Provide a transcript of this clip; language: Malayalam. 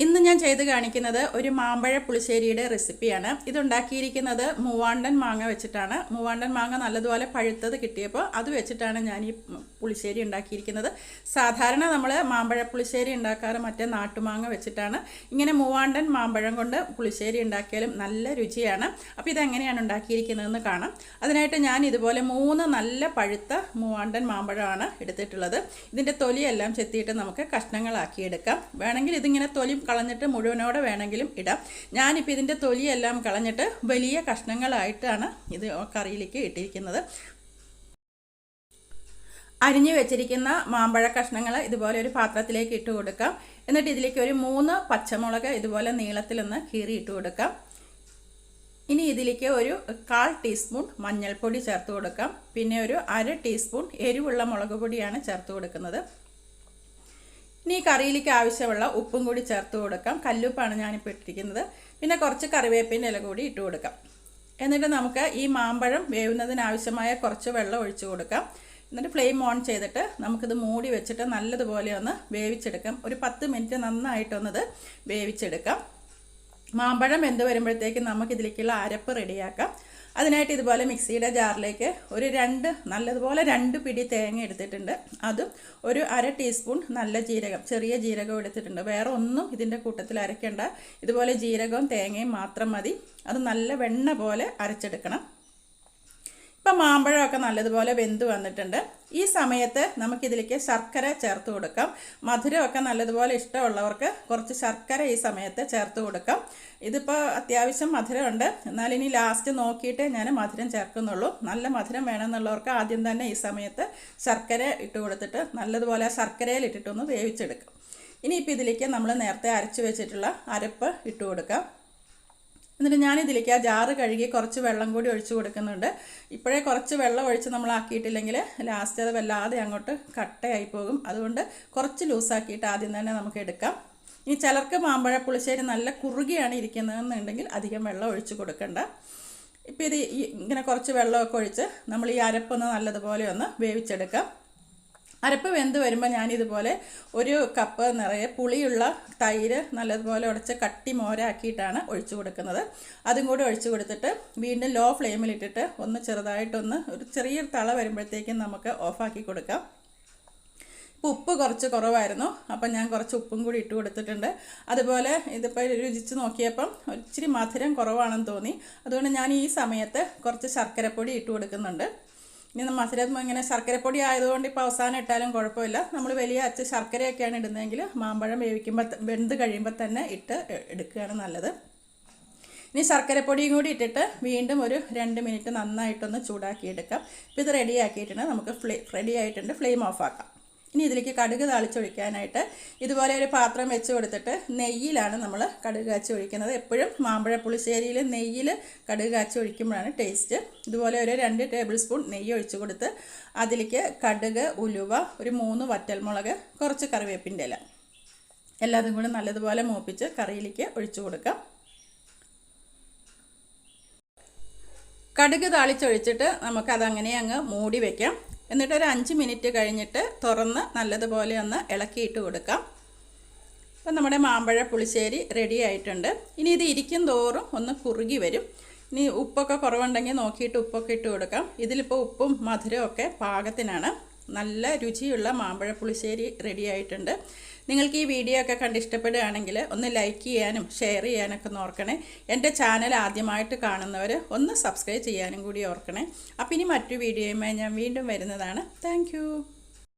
ഇന്ന് ഞാൻ ചെയ്ത് കാണിക്കുന്നത് ഒരു മാമ്പഴ പുളിശ്ശേരിയുടെ റെസിപ്പിയാണ്. ഇതുണ്ടാക്കിയിരിക്കുന്നത് മൂവാണ്ടൻ മാങ്ങ വെച്ചിട്ടാണ്. മൂവാണ്ടൻ മാങ്ങ നല്ലതുപോലെ പഴുത്തത് കിട്ടിയപ്പോൾ അത് വെച്ചിട്ടാണ് ഞാൻ ഈ പുളിശ്ശേരി ഉണ്ടാക്കിയിരിക്കുന്നത്. സാധാരണ നമ്മൾ മാമ്പഴ പുളിശ്ശേരി ഉണ്ടാക്കാറ് മറ്റേ നാട്ടുമാങ്ങ വെച്ചിട്ടാണ്. ഇങ്ങനെ മൂവാണ്ടൻ മാമ്പഴം കൊണ്ട് പുളിശ്ശേരി ഉണ്ടാക്കിയാലും നല്ല രുചിയാണ്. അപ്പോൾ ഇതെങ്ങനെയാണ് ഉണ്ടാക്കിയിരിക്കുന്നതെന്ന് കാണാം. അതിനായിട്ട് ഞാൻ ഇതുപോലെ 3 നല്ല പഴുത്ത മൂവാണ്ടൻ മാമ്പഴമാണ് എടുത്തിട്ടുള്ളത്. ഇതിൻ്റെ തൊലിയെല്ലാം ചെത്തിയിട്ട് നമുക്ക് കഷ്ണങ്ങളാക്കിയെടുക്കാം. വേണമെങ്കിൽ ഇതിങ്ങനെ തൊലി കളഞ്ഞിട്ട് മുഴുവനോടെ വേണമെങ്കിലും ഇടാം. ഞാനിപ്പോൾ ഇതിൻ്റെ തൊലിയെല്ലാം കളഞ്ഞിട്ട് വലിയ കഷ്ണങ്ങളായിട്ടാണ് ഇത് കറിയിലേക്ക് ഇട്ടിരിക്കുന്നത്. അരിഞ്ഞു വെച്ചിരിക്കുന്ന മാമ്പഴ കഷ്ണങ്ങൾ ഇതുപോലെ ഒരു പാത്രത്തിലേക്ക് ഇട്ട് കൊടുക്കാം. എന്നിട്ട് ഇതിലേക്ക് ഒരു 3 പച്ചമുളക് ഇതുപോലെ നീളത്തിലൊന്ന് കീറി ഇട്ട് കൊടുക്കാം. ഇനി ഇതിലേക്ക് ഒരു 1/4 ടീസ്പൂൺ മഞ്ഞൾപ്പൊടി ചേർത്ത് കൊടുക്കാം. പിന്നെ ഒരു 1/2 ടീസ്പൂൺ എരിവുള്ള മുളക് പൊടിയാണ് ചേർത്ത് കൊടുക്കുന്നത്. ഇനി കറിയിലേക്ക് ആവശ്യമുള്ള ഉപ്പും കൂടി ചേർത്ത് കൊടുക്കാം. കല്ലുപ്പാണ് ഞാനിപ്പോൾ ഇട്ടിരിക്കുന്നത്. പിന്നെ കുറച്ച് കറിവേപ്പിൻ്റെ ഇല കൂടി ഇട്ട് കൊടുക്കാം. എന്നിട്ട് നമുക്ക് ഈ മാമ്പഴം വേവുന്നതിനാവശ്യമായ കുറച്ച് വെള്ളം ഒഴിച്ചു കൊടുക്കാം. എന്നിട്ട് ഫ്ലെയിം ഓൺ ചെയ്തിട്ട് നമുക്കിത് മൂടി വെച്ചിട്ട് നല്ലതുപോലെ ഒന്ന് വേവിച്ചെടുക്കാം. ഒരു 10 മിനിറ്റ് നന്നായിട്ടൊന്നത് വേവിച്ചെടുക്കാം. മാമ്പഴം വെന്ത് വരുമ്പോഴത്തേക്ക് നമുക്കിതിലേക്കുള്ള അരപ്പ് റെഡിയാക്കാം. അതിനായിട്ട് ഇതുപോലെ മിക്സിയുടെ ജാറിലേക്ക് ഒരു നല്ലതുപോലെ 2 പിടി തേങ്ങ എടുത്തിട്ടുണ്ട്. അതും ഒരു 1/2 ടീസ്പൂൺ നല്ല ജീരകം, ചെറിയ ജീരകം എടുത്തിട്ടുണ്ട്. വേറെ ഒന്നും ഇതിൻ്റെ കൂട്ടത്തിൽ അരയ്ക്കേണ്ട. ഇതുപോലെ ജീരകവും തേങ്ങയും മാത്രം മതി. അത് നല്ല വെണ്ണ പോലെ അരച്ചെടുക്കണം. ഇപ്പം മാമ്പഴമൊക്കെ നല്ലതുപോലെ വെന്ത് വന്നിട്ടുണ്ട്. ഈ സമയത്ത് നമുക്കിതിലേക്ക് ശർക്കര ചേർത്ത് കൊടുക്കാം. മധുരമൊക്കെ നല്ലതുപോലെ ഇഷ്ടമുള്ളവർക്ക് കുറച്ച് ശർക്കര ഈ സമയത്ത് ചേർത്ത് കൊടുക്കാം. ഇതിപ്പോൾ അത്യാവശ്യം മധുരമുണ്ട്. എന്നാൽ ഇനി ലാസ്റ്റ് നോക്കിയിട്ട് ഞാൻ മധുരം ചേർക്കുന്നുള്ളൂ. നല്ല മധുരം വേണമെന്നുള്ളവർക്ക് ആദ്യം തന്നെ ഈ സമയത്ത് ശർക്കര ഇട്ട് കൊടുത്തിട്ട് നല്ലതുപോലെ ശർക്കരയിൽ ഇട്ടിട്ടൊന്ന് വേവിച്ചെടുക്കാം. ഇനിയിപ്പോൾ ഇതിലേക്ക് നമ്മൾ നേരത്തെ അരച്ച് വെച്ചിട്ടുള്ള അരപ്പ് ഇട്ട് കൊടുക്കാം. എന്നിട്ട് ഞാനിതിലേക്ക് ആ ജാറ് കഴുകി കുറച്ച് വെള്ളം കൂടി ഒഴിച്ച് കൊടുക്കുന്നുണ്ട്. ഇപ്പോഴേ കുറച്ച് വെള്ളം ഒഴിച്ച് നമ്മൾ ആക്കിയിട്ടില്ലെങ്കിൽ ലാസ്റ്റ് അത് വല്ലാതെ അങ്ങോട്ട് കട്ടയായി പോകും. അതുകൊണ്ട് കുറച്ച് ലൂസാക്കിയിട്ട് ആദ്യം തന്നെ നമുക്ക് എടുക്കാം. ഇനി ചിലർക്ക് മാമ്പഴ പുളിശ്ശേരി നല്ല കുറുകിയാണ് ഇരിക്കുന്നതെന്നുണ്ടെങ്കിൽ അധികം വെള്ളം ഒഴിച്ച് കൊടുക്കണ്ട. ഇപ്പോൾ ഇത് ഇങ്ങനെ കുറച്ച് വെള്ളമൊക്കെ ഒഴിച്ച് നമ്മൾ ഈ അരപ്പൊന്ന് നല്ലതുപോലെ ഒന്ന് വേവിച്ചെടുക്കാം. അരപ്പ് വെന്ത് വരുമ്പോൾ ഞാനിതുപോലെ 1 കപ്പ് നിറയെ പുളിയുള്ള തൈര് നല്ലതുപോലെ ഉടച്ച് കട്ടി മോരാക്കിയിട്ടാണ് ഒഴിച്ചു കൊടുക്കുന്നത്. അതും കൂടി ഒഴിച്ചു കൊടുത്തിട്ട് വീണ്ടും ലോ ഫ്ലെയിമിലിട്ടിട്ട് ഒന്ന് ചെറുതായിട്ടൊന്ന് ഒരു ചെറിയൊരു തള വരുമ്പോഴത്തേക്കും നമുക്ക് ഓഫാക്കി കൊടുക്കാം. ഇപ്പോൾ ഉപ്പ് കുറച്ച് കുറവായിരുന്നു. അപ്പം ഞാൻ കുറച്ച് ഉപ്പും കൂടി ഇട്ട് കൊടുത്തിട്ടുണ്ട്. അതുപോലെ ഇതിപ്പോൾ രുചിച്ച് നോക്കിയപ്പം ഇച്ചിരി മധുരം കുറവാണെന്ന് തോന്നി. അതുകൊണ്ട് ഞാൻ ഈ സമയത്ത് കുറച്ച് ശർക്കരപ്പൊടി ഇട്ട് കൊടുക്കുന്നുണ്ട്. ഇനി മധുരം ഇങ്ങനെ ശർക്കരപ്പൊടി ആയതുകൊണ്ട് ഇപ്പോൾ അവസാനം ഇട്ടാലും കുഴപ്പമില്ല. നമ്മൾ വലിയ ശർക്കരയൊക്കെയാണ് ഇടുന്നതെങ്കിൽ മാമ്പഴം വെന്ത് കഴിയുമ്പോൾ തന്നെ ഇട്ട് എടുക്കുകയാണ് നല്ലത്. ഇനി ശർക്കരപ്പൊടിയും കൂടി ഇട്ടിട്ട് വീണ്ടും ഒരു 2 മിനിറ്റ് നന്നായിട്ടൊന്ന് ചൂടാക്കിയെടുക്കാം. ഇപ്പോൾ ഇത് റെഡിയാക്കിയിട്ടുണ്ട്. നമുക്ക് റെഡി ആയിട്ടുണ്ട്. ഫ്ലെയിം ഓഫാക്കാം. ഇനി ഇതിലേക്ക് കടുക് താളിച്ചൊഴിക്കാനായിട്ട് ഇതുപോലെ ഒരു പാത്രം വെച്ച് കൊടുത്തിട്ട് നെയ്യിലാണ് നമ്മൾ കടുക് കാച്ചി ഒഴിക്കുന്നത്. എപ്പോഴും മാമ്പഴ പുളിശ്ശേരിയിൽ നെയ്യിൽ കടുക് കാച്ചി ഒഴിക്കുമ്പോഴാണ് ടേസ്റ്റ്. ഇതുപോലെ ഒരു 2 ടേബിൾ സ്പൂൺ നെയ്യ് ഒഴിച്ച് കൊടുത്ത് അതിലേക്ക് കടുക്, ഉലുവ, ഒരു 3 വറ്റൽമുളക്, കുറച്ച് കറിവേപ്പിൻ്റെ ഇല എല്ലാതും കൂടി നല്ലതുപോലെ മൂപ്പിച്ച് കറിയിലേക്ക് ഒഴിച്ചു കൊടുക്കാം. കടുക് താളിച്ചൊഴിച്ചിട്ട് നമുക്കതങ്ങനെ അങ്ങ് മൂടി വയ്ക്കാം. എന്നിട്ട് ഒരു 5 മിനിറ്റ് കഴിഞ്ഞിട്ട് തുറന്ന് നല്ലതുപോലെ ഒന്ന് ഇളക്കിയിട്ട് കൊടുക്കാം. അപ്പം നമ്മുടെ മാമ്പഴ പുളിശ്ശേരി റെഡി ആയിട്ടുണ്ട്. ഇനി ഇത് ഇരിക്കും തോറും ഒന്ന് കുറുകി വരും. ഇനി ഉപ്പൊക്കെ കുറവുണ്ടെങ്കിൽ നോക്കിയിട്ട് ഉപ്പൊക്കെ ഇട്ട് കൊടുക്കാം. ഇതിലിപ്പോൾ ഉപ്പും മധുരവും ഒക്കെ പാകത്തിനാണ്. നല്ല രുചിയുള്ള മാമ്പഴ പുളിശ്ശേരി റെഡി ആയിട്ടുണ്ട്. നിങ്ങൾക്ക് ഈ വീഡിയോ ഒക്കെ കണ്ട് ഇഷ്ടപ്പെടുകയാണെങ്കിൽ ഒന്ന് ലൈക്ക് ചെയ്യാനും ഷെയർ ചെയ്യാനൊക്കെ ഓർക്കണേ. എൻ്റെ ചാനൽ ആദ്യമായിട്ട് കാണുന്നവർ ഒന്ന് സബ്സ്ക്രൈബ് ചെയ്യാനും കൂടി ഓർക്കണേ. അപ്പം ഇനി മറ്റു വീഡിയോയുമായി ഞാൻ വീണ്ടും വരുന്നതാണ്. താങ്ക്